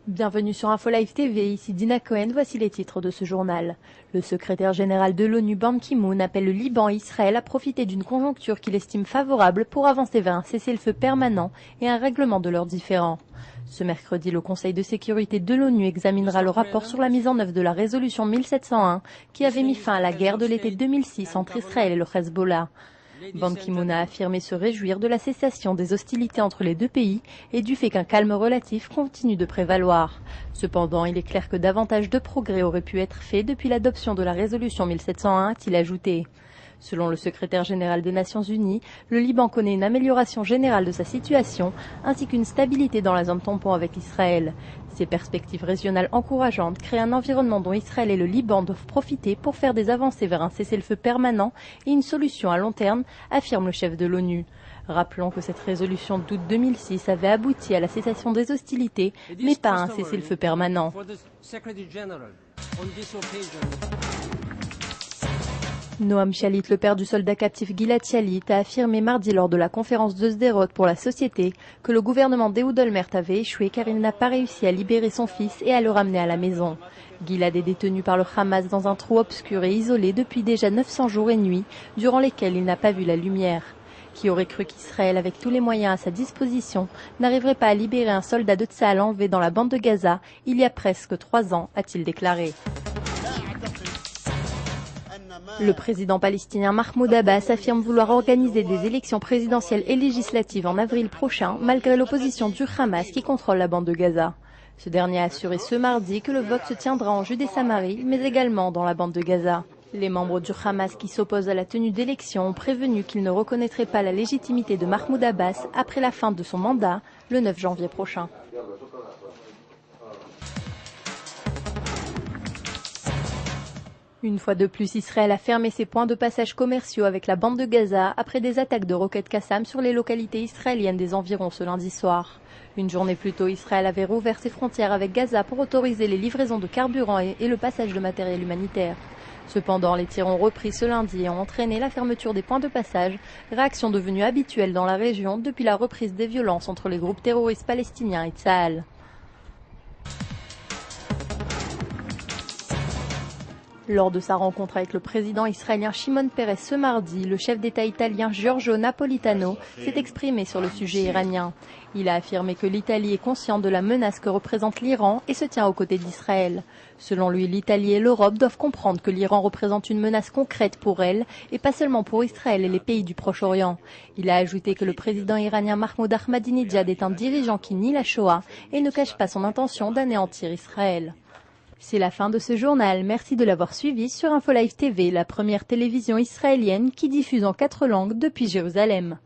Bienvenue sur Info Live TV, ici Dina Cohen, voici les titres de ce journal. Le secrétaire général de l'ONU Ban Ki-moon appelle le Liban et Israël à profiter d'une conjoncture qu'il estime favorable pour avancer vers un cessez-le-feu permanent et un règlement de leurs différends. Ce mercredi, le Conseil de sécurité de l'ONU examinera le rapport sur la mise en œuvre de la résolution 1701 qui avait mis fin à la guerre de l'été 2006 entre Israël et le Hezbollah. Ban Ki-moon a affirmé se réjouir de la cessation des hostilités entre les deux pays et du fait qu'un calme relatif continue de prévaloir. Cependant, il est clair que davantage de progrès auraient pu être faits depuis l'adoption de la résolution 1701, a-t-il ajouté. Selon le secrétaire général des Nations Unies, le Liban connaît une amélioration générale de sa situation ainsi qu'une stabilité dans la zone tampon avec Israël. Ces perspectives régionales encourageantes créent un environnement dont Israël et le Liban doivent profiter pour faire des avancées vers un cessez-le-feu permanent et une solution à long terme, affirme le chef de l'ONU. Rappelons que cette résolution d'août 2006 avait abouti à la cessation des hostilités, mais pas à un cessez-le-feu permanent. Noam Shalit, le père du soldat captif Gilad Shalit, a affirmé mardi lors de la conférence de Sderot pour la société que le gouvernement d'Ehud Olmert avait échoué car il n'a pas réussi à libérer son fils et à le ramener à la maison. Gilad est détenu par le Hamas dans un trou obscur et isolé depuis déjà 900 jours et nuits, durant lesquels il n'a pas vu la lumière. Qui aurait cru qu'Israël, avec tous les moyens à sa disposition, n'arriverait pas à libérer un soldat de Tsahal enlevé dans la bande de Gaza il y a presque 3 ans, a-t-il déclaré. Le président palestinien Mahmoud Abbas affirme vouloir organiser des élections présidentielles et législatives en avril prochain, malgré l'opposition du Hamas qui contrôle la bande de Gaza. Ce dernier a assuré ce mardi que le vote se tiendra en Judée-Samarie, mais également dans la bande de Gaza. Les membres du Hamas qui s'opposent à la tenue d'élections ont prévenu qu'ils ne reconnaîtraient pas la légitimité de Mahmoud Abbas après la fin de son mandat, le 9 janvier prochain. Une fois de plus, Israël a fermé ses points de passage commerciaux avec la bande de Gaza après des attaques de roquettes Qassam sur les localités israéliennes des environs ce lundi soir. Une journée plus tôt, Israël avait rouvert ses frontières avec Gaza pour autoriser les livraisons de carburant et le passage de matériel humanitaire. Cependant, les tirs ont repris ce lundi et ont entraîné la fermeture des points de passage, réaction devenue habituelle dans la région depuis la reprise des violences entre les groupes terroristes palestiniens et Tsahal. Lors de sa rencontre avec le président israélien Shimon Peres ce mardi, le chef d'État italien Giorgio Napolitano s'est exprimé sur le sujet iranien. Il a affirmé que l'Italie est consciente de la menace que représente l'Iran et se tient aux côtés d'Israël. Selon lui, l'Italie et l'Europe doivent comprendre que l'Iran représente une menace concrète pour elle et pas seulement pour Israël et les pays du Proche-Orient. Il a ajouté que le président iranien Mahmoud Ahmadinejad est un dirigeant qui nie la Shoah et ne cache pas son intention d'anéantir Israël. C'est la fin de ce journal. Merci de l'avoir suivi sur Info Live TV, la première télévision israélienne qui diffuse en 4 langues depuis Jérusalem.